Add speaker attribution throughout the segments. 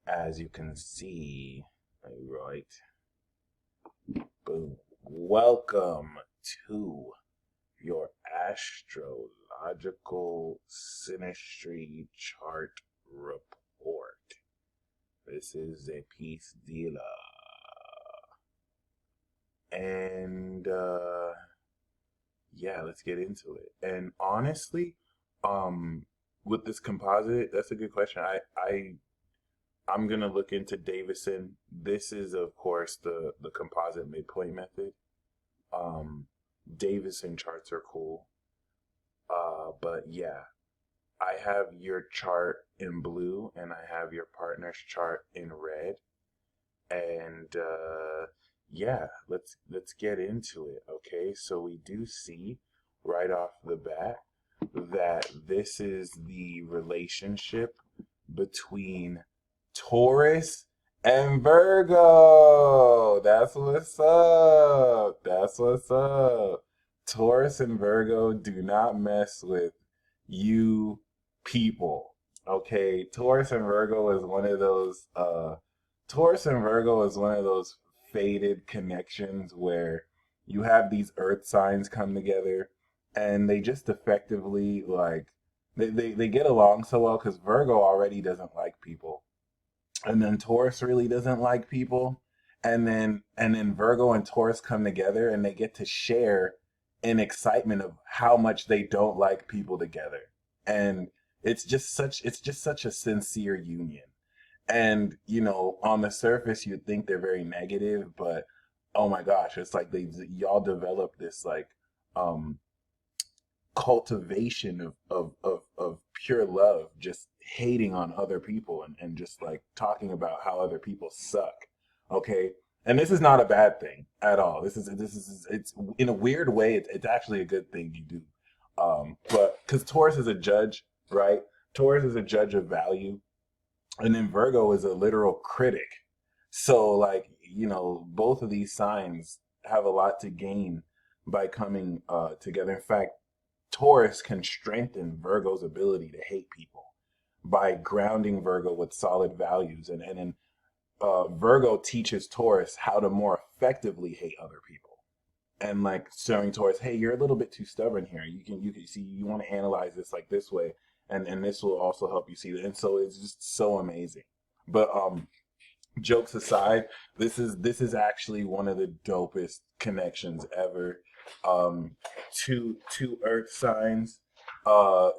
Speaker 1: as you can see, right? Boom. Welcome to your astrological synastry chart report. This is a piece dealer. And yeah, let's get into it. And honestly, with this composite, that's a good question. I'm gonna look into Davison. This is, of course, the composite midpoint method. Davison charts are cool. But yeah, I have your chart in blue and I have your partner's chart in red. And yeah, let's get into it. Okay, so we do see right off the bat that this is the relationship between Taurus and Virgo. That's what's up. That's what's up. Taurus and Virgo do not mess with you people. Okay, Taurus and Virgo is one of those fated connections where you have these earth signs come together and they just effectively like they get along so well because Virgo already doesn't like people. And then Taurus really doesn't like people. And then Virgo and Taurus come together and they get to share in excitement of how much they don't like people together. And it's just such a sincere union. And on the surface you'd think they're very negative, but oh my gosh, it's like they y'all develop this like um cultivation of pure love, just hating on other people and just like talking about how other people suck. Okay. And this is not a bad thing at all. This is it's in a weird way, it's actually a good thing you do. But because Taurus is a judge, right? Taurus is a judge of value, and then Virgo is a literal critic. So like, both of these signs have a lot to gain by coming together. In fact, Taurus can strengthen Virgo's ability to hate people by grounding Virgo with solid values. And then Virgo teaches Taurus how to more effectively hate other people. And like showing Taurus, hey, you're a little bit too stubborn here. You can see you want to analyze this like this way, and this will also help you see that. And so it's just so amazing. But jokes aside, this is actually one of the dopest connections ever. Two earth signs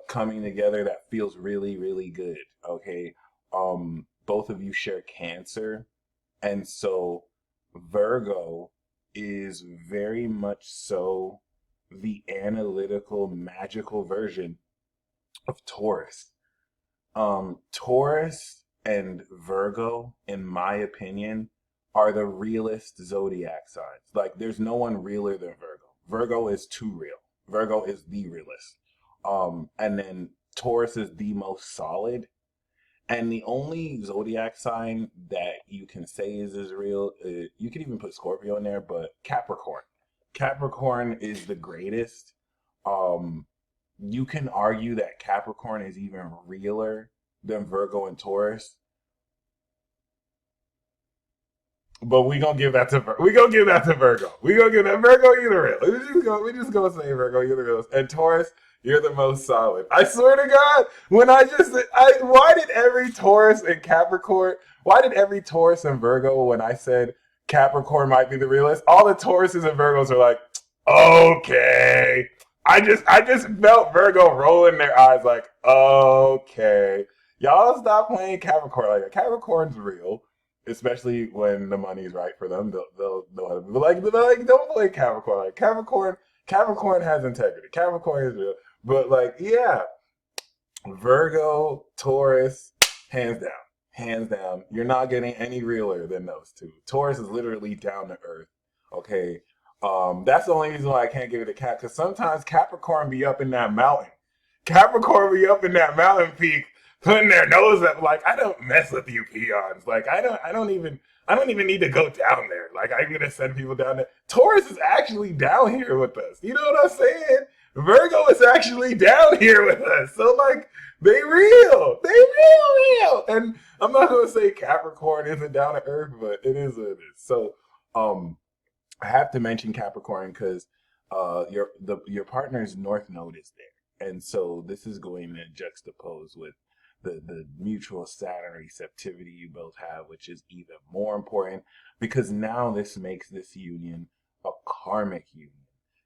Speaker 1: coming together that feels really, really good. Okay. Both of you share Cancer, and so Virgo is very much so the analytical, magical version of Taurus. Taurus and Virgo, in my opinion, are the realest zodiac signs. Like, there's no one realer than Virgo. Virgo is too real. Virgo is the realest. And then Taurus is the most solid. And the only zodiac sign that you can say is real, you can even put Scorpio in there, but Capricorn. Capricorn is the greatest. Um, you can argue that Capricorn is even realer than Virgo and Taurus, but we gonna give that to Virgo. We gonna give that Virgo. You're the real. We just gonna say Virgo. You're the realest. And Taurus, you're the most solid. I swear to God, when why did every Taurus and Capricorn, why did every Taurus and Virgo, when I said Capricorn might be the realest, all the Tauruses and Virgos are like, okay. I just felt Virgo rolling their eyes like, okay. Y'all stop playing Capricorn like that. Capricorn's real, especially when the money's right for them. They'll know how to. But like, don't play Capricorn. Like Capricorn has integrity. Capricorn is real. But like, yeah, Virgo, Taurus, hands down, hands down. You're not getting any realer than those two. Taurus is literally down to earth. Okay, that's the only reason why I can't give it a Cap, because sometimes Capricorn be up in that mountain. Capricorn be up in that mountain peak, putting their nose up. Like, I don't mess with you peons. Like, I don't even need to go down there. Like, I'm gonna send people down there. Taurus is actually down here with us. You know what I'm saying? Virgo is actually down here with us. So like they real. And I'm not gonna say Capricorn isn't down to earth, but it is what it is. So um I have to mention Capricorn because your partner's North Node is there, and so this is going to juxtapose with the mutual Saturn receptivity you both have, which is even more important because now this makes this union a karmic union,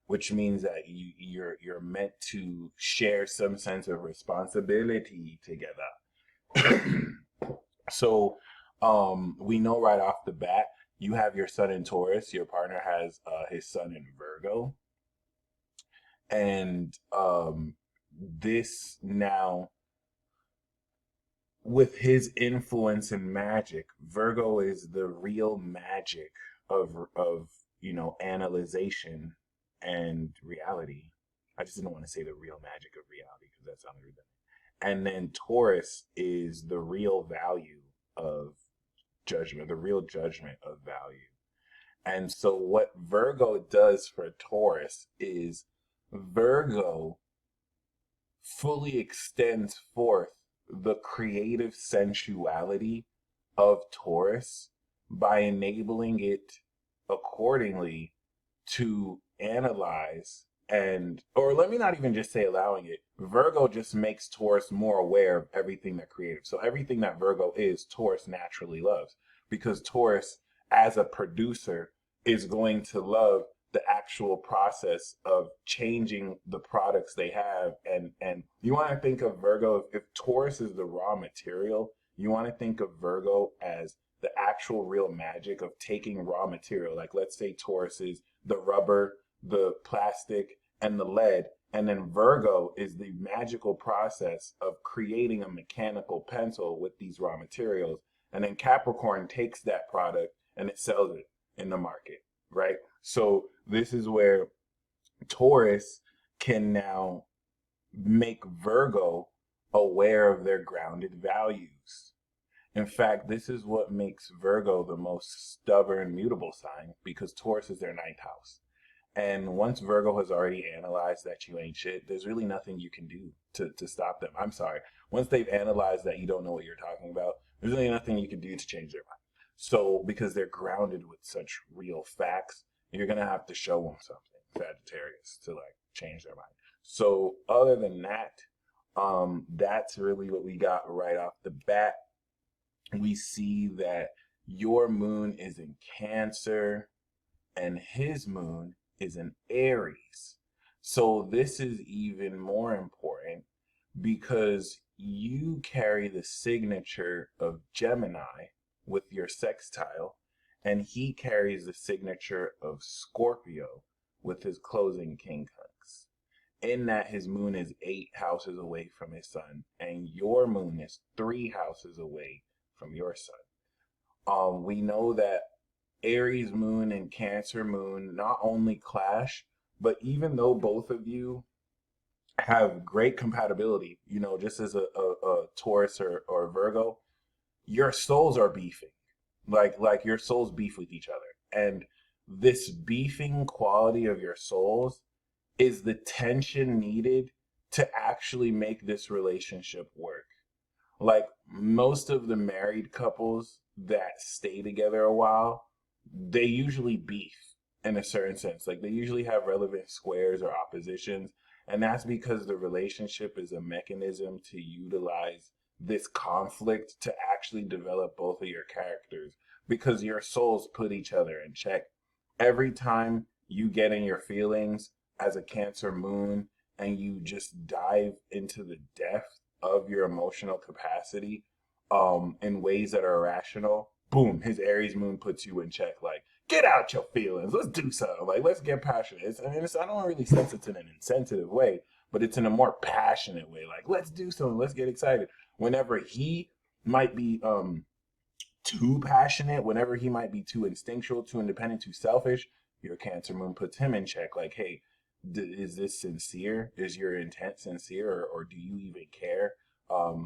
Speaker 1: which means that you're meant to share some sense of responsibility together. So we know right off the bat you have your sun in Taurus, your partner has his sun in Virgo, and this now with his influence in magic, Virgo is the real magic of analyzation and reality. I just didn't want to say the real magic of reality because that sounded redundant. And then Taurus is the real value of judgment, the real judgment of value. And so what Virgo does for Taurus is Virgo fully extends forth the creative sensuality of Taurus by enabling it accordingly to analyze and, or let me not even just say allowing it. Virgo just makes Taurus more aware of everything that creative. So everything that Virgo is, Taurus naturally loves because Taurus, as a producer, is going to love the actual process of changing the products they have. And you want to think of Virgo, if Taurus is the raw material, you want to think of Virgo as the actual real magic of taking raw material. Like let's say Taurus is the rubber, the plastic, and the lead. And then Virgo is the magical process of creating a mechanical pencil with these raw materials. And then Capricorn takes that product and it sells it in the market, right? So this is where Taurus can now make Virgo aware of their grounded values. In fact, this is what makes Virgo the most stubborn, mutable sign because Taurus is their ninth house. And once Virgo has already analyzed that you ain't shit, there's really nothing you can do to stop them. I'm sorry. Once they've analyzed that you don't know what you're talking about, there's really nothing you can do to change their mind. So, because they're grounded with such real facts, you're going to have to show them something, Sagittarius, to like change their mind. So, other than that, that's really what we got right off the bat. We see that your moon is in Cancer and his moon is in Aries. So this is even more important because you carry the signature of Gemini with your sextile, and he carries the signature of Scorpio with his closing quincunx. In that his moon is 8 houses away from his sun, and your moon is 3 houses away from your sun. We know that Aries moon and Cancer moon not only clash, but even though both of you have great compatibility, just as a Taurus or Virgo, your souls are beefing. Like your souls beef with each other. And this beefing quality of your souls is the tension needed to actually make this relationship work. Like most of the married couples that stay together a while, they usually beef in a certain sense. Like they usually have relevant squares or oppositions. And that's because the relationship is a mechanism to utilize this conflict to actually develop both of your characters because your souls put each other in check. Every time you get in your feelings as a Cancer moon and you just dive into the depth of your emotional capacity in ways that are irrational, boom, his Aries moon puts you in check. Like, get out your feelings. Let's do something. Like, let's get passionate. I don't really sense it's in an insensitive way, but it's in a more passionate way. Like, let's do something. Let's get excited. Whenever he might be too passionate, whenever he might be too instinctual, too independent, too selfish, your Cancer moon puts him in check. Like, hey, is this sincere? Is your intent sincere, or do you even care?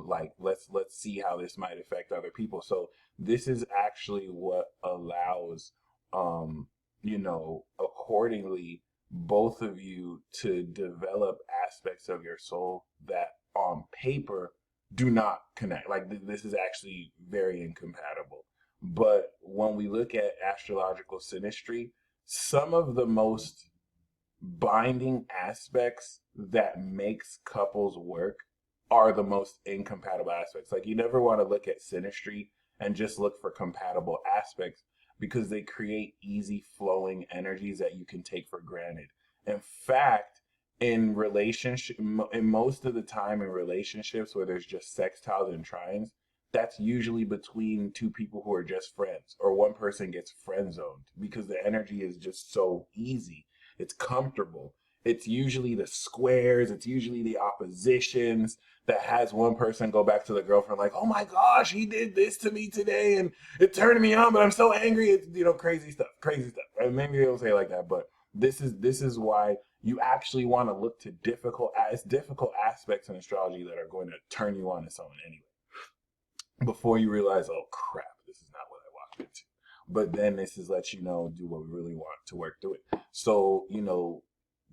Speaker 1: Like let's see how this might affect other people. So this is actually what allows accordingly both of you to develop aspects of your soul that on paper do not connect. Like this is actually very incompatible. But when we look at astrological synastry, some of the most binding aspects that makes couples work are the most incompatible aspects. Like you never want to look at synastry and just look for compatible aspects because they create easy flowing energies that you can take for granted. In fact, in relationship, in most of the time in relationships where there's just sextiles and trines, that's usually between two people who are just friends, or one person gets friend zoned because the energy is just so easy. It's comfortable. It's usually the squares, it's usually the oppositions that has one person go back to the girlfriend like, oh my gosh, he did this to me today and it turned me on, but I'm so angry. It's, crazy stuff, crazy stuff. And maybe they don't say it like that, but this is why you actually want to look to difficult aspects in astrology that are going to turn you on to someone anyway, before you realize, oh crap, this is not what I walked into. But then this is let you know, do what we really want to work through it. So,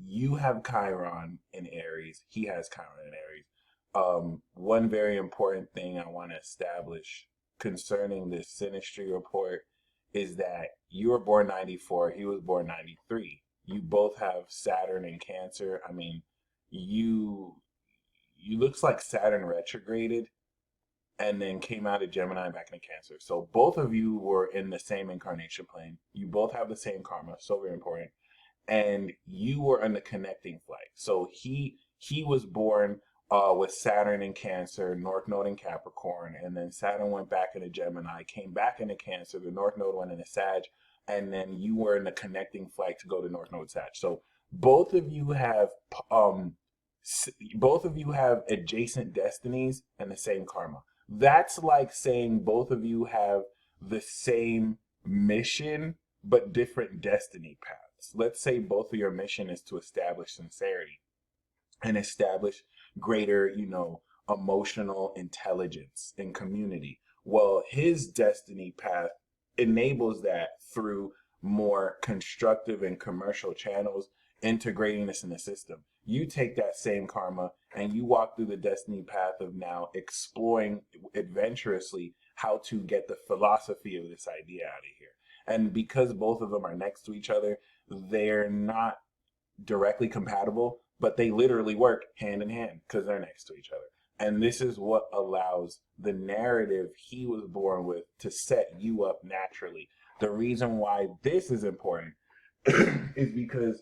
Speaker 1: you have Chiron in Aries. He has Chiron in Aries. One very important thing I want to establish concerning this synastry report is that you were born 94. He was born 93. You both have Saturn in Cancer. I mean, you looks like Saturn retrograded and then came out of Gemini and back into Cancer. So both of you were in the same incarnation plane. You both have the same karma, so very important. And you were in the connecting flight. So he was born with Saturn in Cancer, North Node in Capricorn, and then Saturn went back into Gemini, came back into Cancer, the North Node went into Sag, and then you were in the connecting flight to go to North Node Sag. So both of you have adjacent destinies and the same karma. That's like saying both of you have the same mission, but different destiny paths. Let's say both of your mission is to establish sincerity and establish greater, emotional intelligence in community. Well, his destiny path enables that through more constructive and commercial channels, integrating this in the system. You take that same karma and you walk through the destiny path of now exploring adventurously how to get the philosophy of this idea out of here. And because both of them are next to each other, they're not directly compatible, but they literally work hand in hand because they're next to each other. And this is what allows the narrative he was born with to set you up naturally. The reason why this is important is because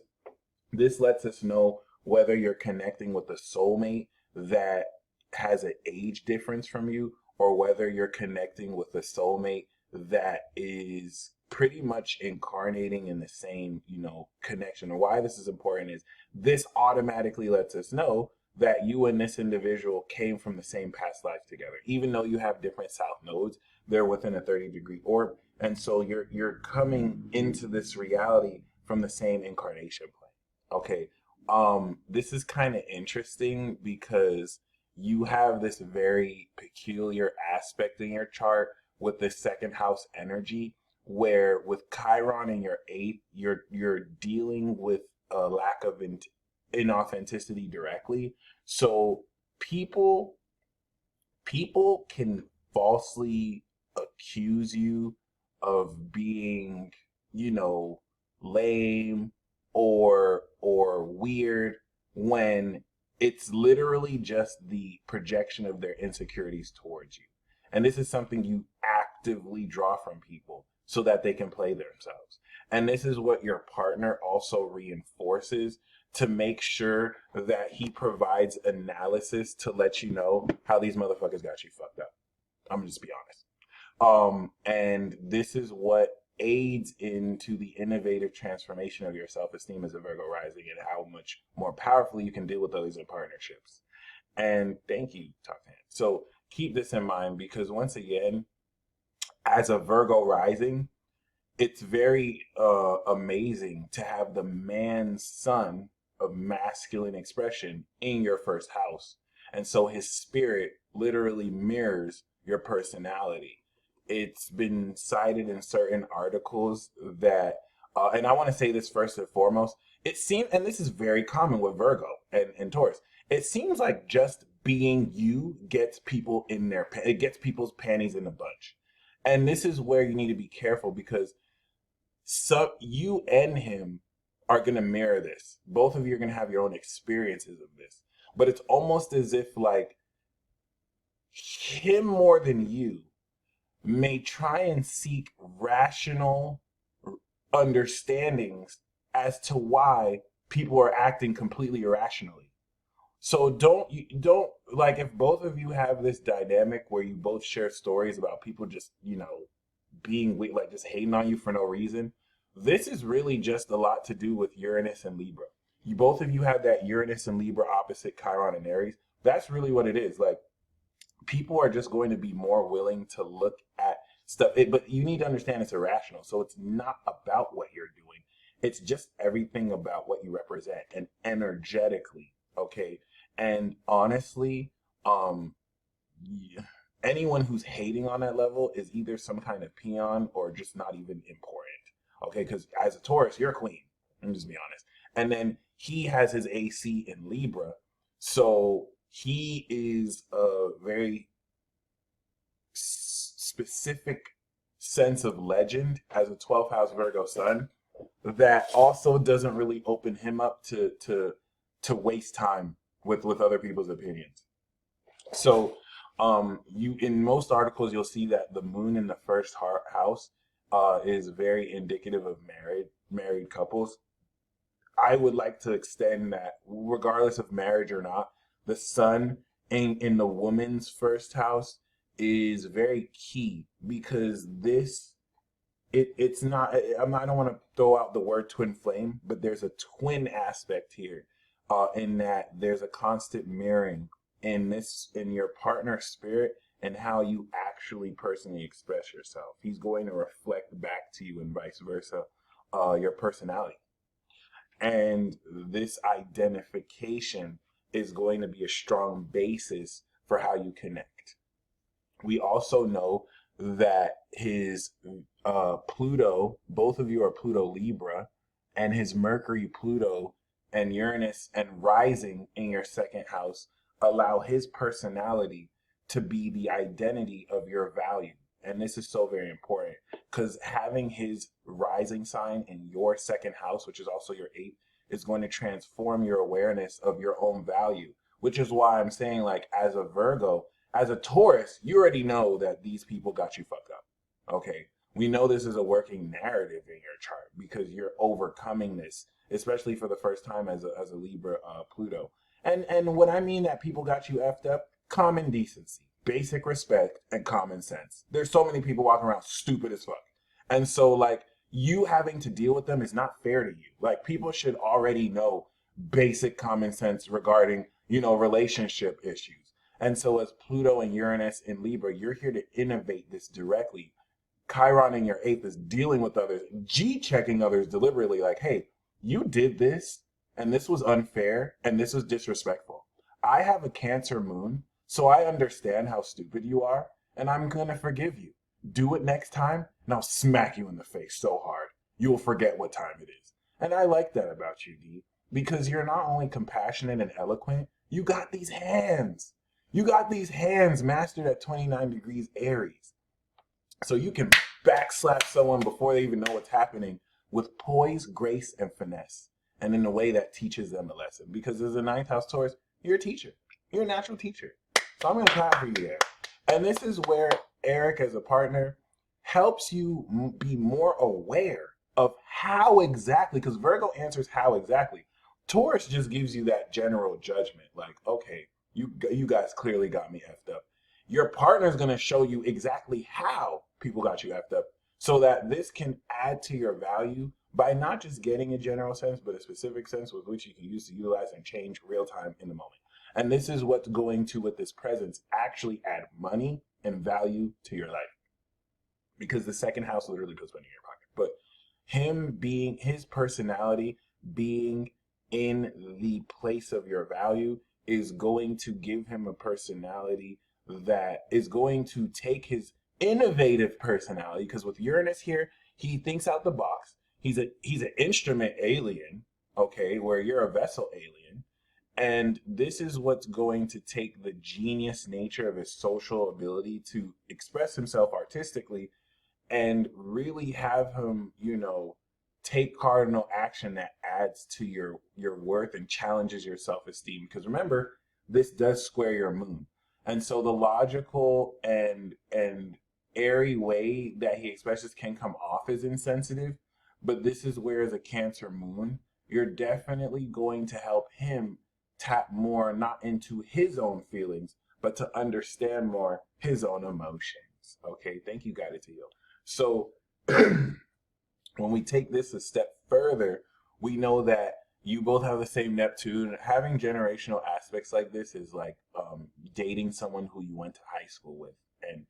Speaker 1: this lets us know whether you're connecting with a soulmate that has an age difference from you, or whether you're connecting with a soulmate that is pretty much incarnating in the same, connection. And why this is important is this automatically lets us know that you and this individual came from the same past life together. Even though you have different south nodes, they're within a 30-degree orb. And so you're coming into this reality from the same incarnation plane. Okay. This is kind of interesting because you have this very peculiar aspect in your chart with this second house energy, where with Chiron in your 8th, you're dealing with a lack of inauthenticity directly. So people can falsely accuse you of being, lame or weird, when it's literally just the projection of their insecurities towards you. And this is something you actively draw from people so that they can play themselves. And this is what your partner also reinforces to make sure that he provides analysis to let you know how these motherfuckers got you fucked up. I'm gonna just be honest. And this is what aids into the innovative transformation of your self-esteem as a Virgo rising, and how much more powerfully you can deal with others in partnerships. And thank you, Talk to Him. So keep this in mind, because once again, as a Virgo rising, it's very amazing to have the man's sun of masculine expression in your first house. And so his spirit literally mirrors your personality. It's been cited in certain articles that, and I want to say this first and foremost, it seems, and this is very common with Virgo and Taurus, it seems like just being you gets people in their, it gets people's panties in a bunch. And this is where you need to be careful because you and him are going to mirror this. Both of you are going to have your own experiences of this. But it's almost as if like him more than you may try and seek rational understandings as to why people are acting completely irrationally. So don't like if both of you have this dynamic where you both share stories about people just, being like just hating on you for no reason. This is really just a lot to do with Uranus and Libra. You both of you have that Uranus and Libra opposite Chiron and Aries. That's really what it is. Like people are just going to be more willing to look at stuff. But you need to understand it's irrational. So it's not about what you're doing. It's just everything about what you represent and energetically. Okay. And honestly, yeah, anyone who's hating on that level is either some kind of peon or just not even important. Okay. Because as a Taurus, you're a queen. Let me just be honest. And then he has his AC in Libra. So he is a very specific sense of legend as a 12th house Virgo sun that also doesn't really open him up to waste time with other people's opinions. So you in most articles you'll see that the moon in the first house is very indicative of married couples. I would like to extend that regardless of marriage or not, the sun in the woman's first house is very key because it's not I don't want to throw out the word twin flame, but there's a twin aspect here in that there's a constant mirroring in your partner's spirit and how you actually personally express yourself. He's going to reflect back to you and vice versa, your personality. And this identification is going to be a strong basis for how you connect. We also know that his Pluto, both of you are Pluto Libra, and his Mercury, Pluto, and Uranus and rising in your second house allow his personality to be the identity of your value. And this is so very important because having his rising sign in your second house, which is also your eighth, is going to transform your awareness of your own value, which is why I'm saying, like, as a Virgo, as a Taurus, you already know that these people got you fucked up. Okay. We know this is a working narrative in your chart because you're overcoming this, especially for the first time as a Libra Pluto. And when I mean that people got you effed up, common decency, basic respect, and common sense. There's so many people walking around stupid as fuck. And so, like, you having to deal with them is not fair to you. Like, people should already know basic common sense regarding, relationship issues. And so as Pluto and Uranus in Libra, you're here to innovate this directly. Chiron in your eighth is dealing with others, G-checking others deliberately, like, hey, you did this, and this was unfair, and this was disrespectful. I have a Cancer moon, so I understand how stupid you are, and I'm going to forgive you. Do it next time, and I'll smack you in the face so hard, you will forget what time it is. And I like that about you, D, because you're not only compassionate and eloquent, you got these hands. You got these hands mastered at 29 degrees Aries. So you can backslap someone before they even know what's happening with poise, grace, and finesse. And in a way that teaches them a lesson. Because as a ninth house Taurus, you're a teacher. You're a natural teacher. So I'm going to clap for you there. And this is where Eric, as a partner, helps you be more aware of how exactly, because Virgo answers how exactly. Taurus just gives you that general judgment. Like, okay, you guys clearly got me effed up. Your partner is going to show you exactly how people got you effed up so that this can add to your value by not just getting a general sense, but a specific sense with which you can use to utilize and change real time in the moment. And this is what's going to, with this presence, actually add money and value to your life. Because the second house literally puts money in your pocket. But him being, his personality being in the place of your value is going to give him a personality that is going to take his innovative personality, because with Uranus here, he thinks out the box. He's an instrument alien, okay, where you're a vessel alien. And this is what's going to take the genius nature of his social ability to express himself artistically and really have him, take cardinal action that adds to your worth and challenges your self-esteem. Because remember, this does square your moon. And so the logical and airy way that he expresses can come off as insensitive, but this is where as a Cancer moon, you're definitely going to help him tap more not into his own feelings, but to understand more his own emotions. Okay, thank you, Guided to Heal. So when we take this a step further, we know that you both have the same Neptune. Having generational aspects like this is like dating someone who you went to high school with, and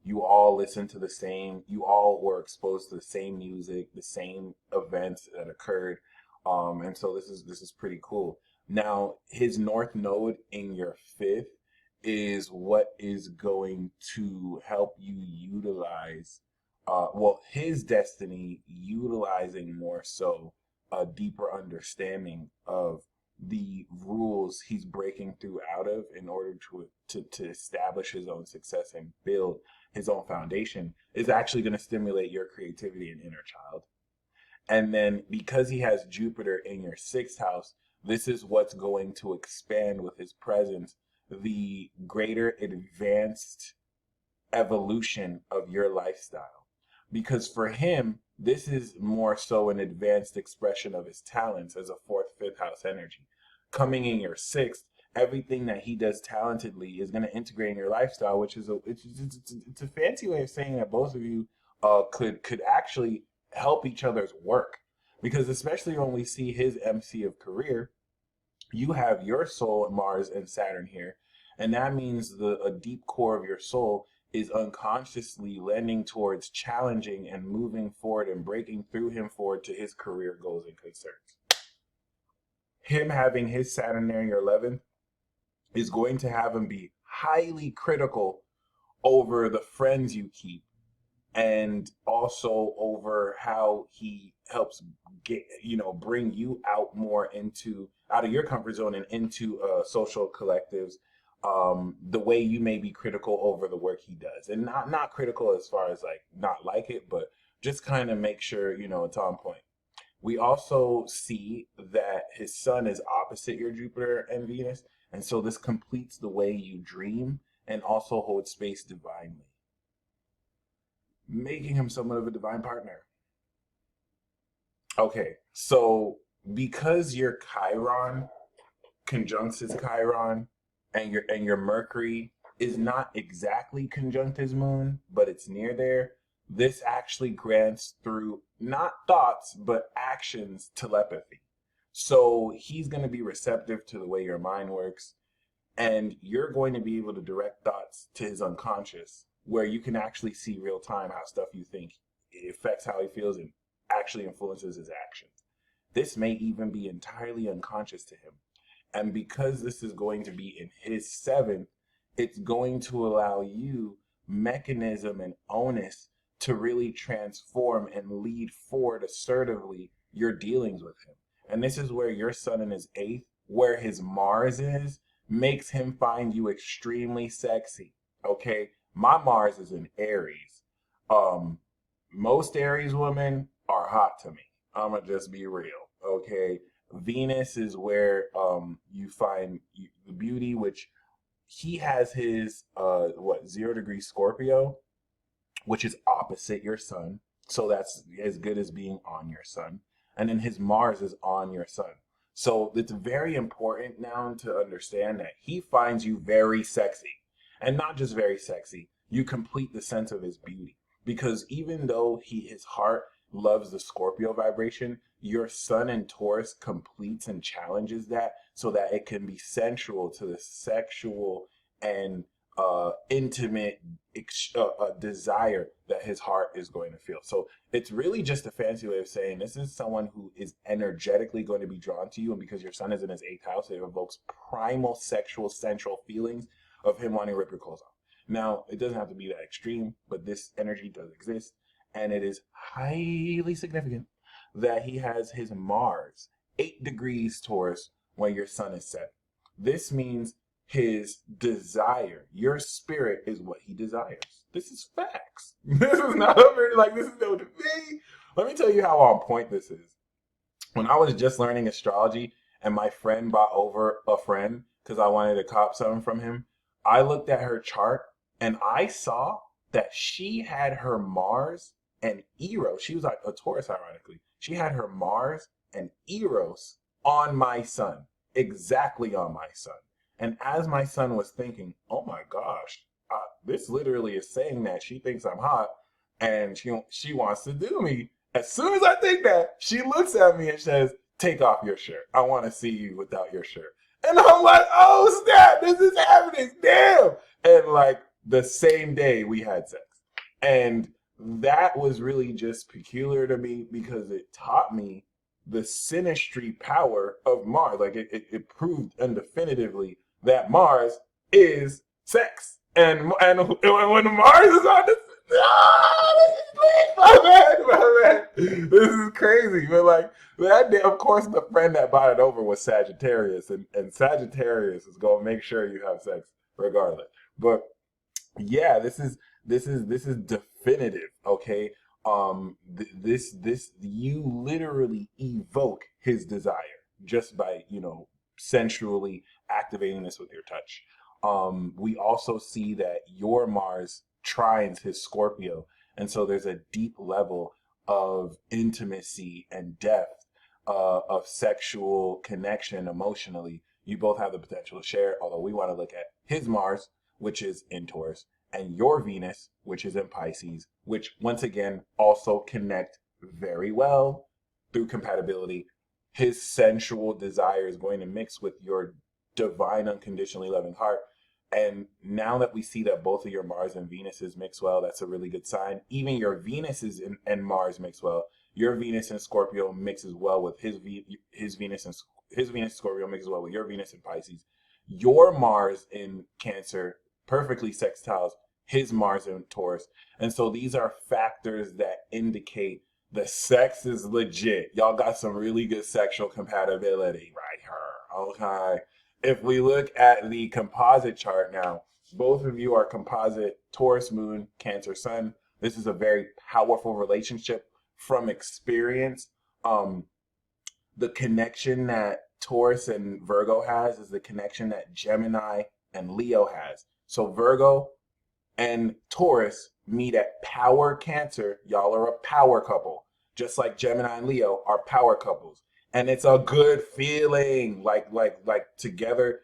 Speaker 1: you all listen to the same, you all were exposed to the same music, the same events that occurred. And so this is pretty cool. Now, his North Node in your fifth is what is going to help you utilize, his destiny utilizing more so a deeper understanding of the rules he's breaking through out of in order to establish his own success and build his own foundation is actually going to stimulate your creativity and inner child. And then because he has Jupiter in your sixth house, this is what's going to expand with his presence the greater advanced evolution of your lifestyle. Because for him, this is more so an advanced expression of his talents as a fourth, fifth house energy. Coming in your sixth, everything that he does talentedly is going to integrate in your lifestyle, which is it's a fancy way of saying that both of you could actually help each other's work. Because especially when we see his MC of career, you have your soul, Mars and Saturn here, and that means a deep core of your soul is unconsciously lending towards challenging and moving forward and breaking through him forward to his career goals and concerns. Him having his Saturn there in your 11th is going to have him be highly critical over the friends you keep, and also over how he helps bring you out more out of your comfort zone and into social collectives, the way you may be critical over the work he does, and not critical as far as not like it, but just kind of make sure it's on point. We also see that his sun is opposite your Jupiter and Venus, and so this completes the way you dream and also hold space divinely, making him somewhat of a divine partner. Okay, so because your Chiron conjuncts his Chiron, and your Mercury is not exactly conjunct his moon, but it's near there, this actually grants through not thoughts, but actions, telepathy. So he's going to be receptive to the way your mind works, and you're going to be able to direct thoughts to his unconscious, where you can actually see real time how stuff you think affects how he feels and actually influences his actions. This may even be entirely unconscious to him. And because this is going to be in his seventh, it's going to allow you mechanism and onus to really transform and lead forward assertively your dealings with him. And this is where your sun in his eighth, where his Mars is, makes him find you extremely sexy. Okay? My Mars is in Aries. Most Aries women are hot to me. I'ma just be real. Okay? Venus is where you find the beauty, which he has his 0 degree Scorpio, which is opposite your sun, so that's as good as being on your sun. And then his Mars is on your sun, so it's very important now to understand that he finds you very sexy, and not just very sexy. You complete the sense of his beauty, because even though his heart loves the Scorpio vibration, your sun in Taurus completes and challenges that so that it can be sensual to the sexual and intimate desire that his heart is going to feel. So it's really just a fancy way of saying this is someone who is energetically going to be drawn to you, and because your sun is in his 8th house, it evokes primal sexual sensual feelings of him wanting to rip your clothes off. Now, it doesn't have to be that extreme, but this energy does exist. And it is highly significant that he has his Mars 8 degrees Taurus when your sun is set. This means his desire, your spirit is what he desires. This is facts. This is not over, like, this is no debate. Let me tell you how on point this is. When I was just learning astrology and my friend bought over a friend because I wanted to cop something from him, I looked at her chart and I saw that she had her Mars and Eros. She was like a Taurus, ironically. She had her Mars and Eros on my sun, exactly on my sun. And as my son was thinking, oh my gosh, this literally is saying that she thinks I'm hot and she wants to do me. As soon as I think that, she looks at me and says, take off your shirt. I want to see you without your shirt. And I'm like, oh snap, this is happening, damn. And like the same day we had sex. And that was really just peculiar to me because it taught me the synastry power of Mars. Like it proved undefinitively that Mars is sex. And when Mars is on the my man, this is crazy. But like that day, of course, the friend that bought it over was Sagittarius, and Sagittarius is gonna make sure you have sex regardless. But yeah, this is definitive. Okay, this you literally evoke his desire just by sensually activating this with your touch. We also see that your Mars trines his Scorpio, and so there's a deep level of intimacy and depth of sexual connection emotionally. You both have the potential to share, although we want to look at his Mars, which is in Taurus, and your Venus, which is in Pisces, which once again also connect very well through compatibility. His sensual desire is going to mix with your divine, unconditionally loving heart. And now that we see that both of your Mars and Venuses mix well, that's a really good sign. Even your Venuses and Mars mix well. Your Venus and Scorpio mixes well with his Venus and his Venus Scorpio mixes well with your Venus and Pisces. Your Mars in Cancer perfectly sextiles his Mars in Taurus. And so these are factors that indicate the sex is legit. Y'all got some really good sexual compatibility right here. Okay. If we look at the composite chart now, both of you are composite Taurus moon, Cancer sun. This is a very powerful relationship from experience. The connection that Taurus and Virgo has is the connection that Gemini and Leo has. So Virgo and Taurus meet at power Cancer. Y'all are a power couple, just like Gemini and Leo are power couples. And it's a good feeling, like together.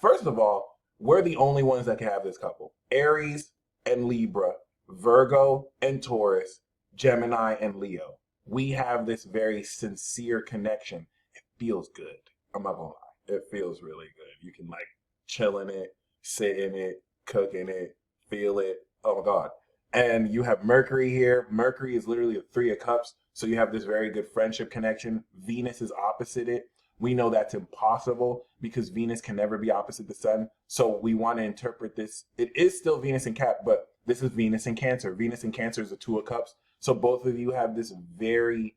Speaker 1: First of all, we're the only ones that can have this couple. Aries and Libra, Virgo and Taurus, Gemini and Leo. We have this very sincere connection. It feels good. I'm not gonna lie. It feels really good. You can like chill in it, sit in it, cook in it, feel it. Oh my God. And you have Mercury here. Mercury is literally a 3 of cups. So you have this very good friendship connection. Venus is opposite it. We know that's impossible because Venus can never be opposite the sun. So we want to interpret this. It is still Venus in Cap, but this is Venus in Cancer. Venus in Cancer is a 2 of cups. So both of you have this very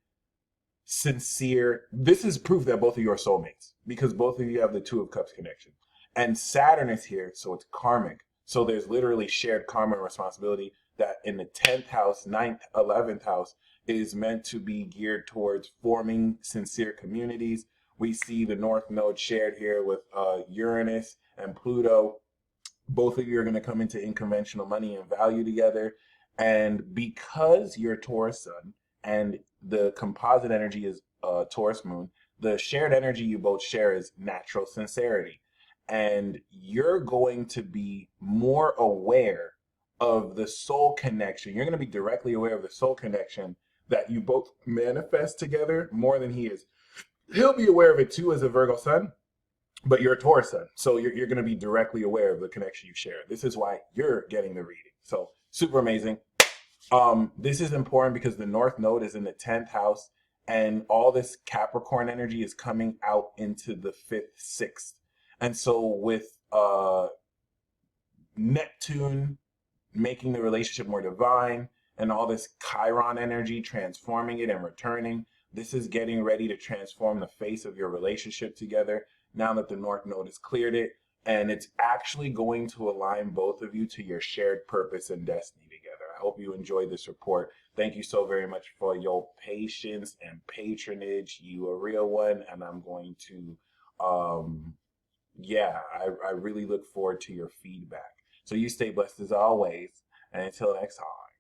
Speaker 1: sincere, this is proof that both of you are soulmates because both of you have the 2 of cups connection. And Saturn is here, so it's karmic. So there's literally shared karma and responsibility that in the 10th house, 9th, 11th house is meant to be geared towards forming sincere communities. We see the North Node shared here with Uranus and Pluto. Both of you are going to come into unconventional money and value together. And because you're Taurus sun and the composite energy is Taurus moon, the shared energy you both share is natural sincerity. And you're going to be more aware of the soul connection. You're going to be directly aware of the soul connection that you both manifest together more than he is. He'll be aware of it too as a Virgo sun, but you're a Taurus sun. So you're going to be directly aware of the connection you share. This is why you're getting the reading. So super amazing. This is important because the North Node is in the 10th house and all this Capricorn energy is coming out into the 5th, 6th. And so with Neptune making the relationship more divine and all this Chiron energy transforming it and returning, This is getting ready to transform the face of your relationship together now that the North Node has cleared it. And it's actually going to align both of you to your shared purpose and destiny together. I hope you enjoyed this report. Thank you so very much for your patience and patronage. You a real one. And I'm going to, I really look forward to your feedback. So you stay blessed as always. And until next time.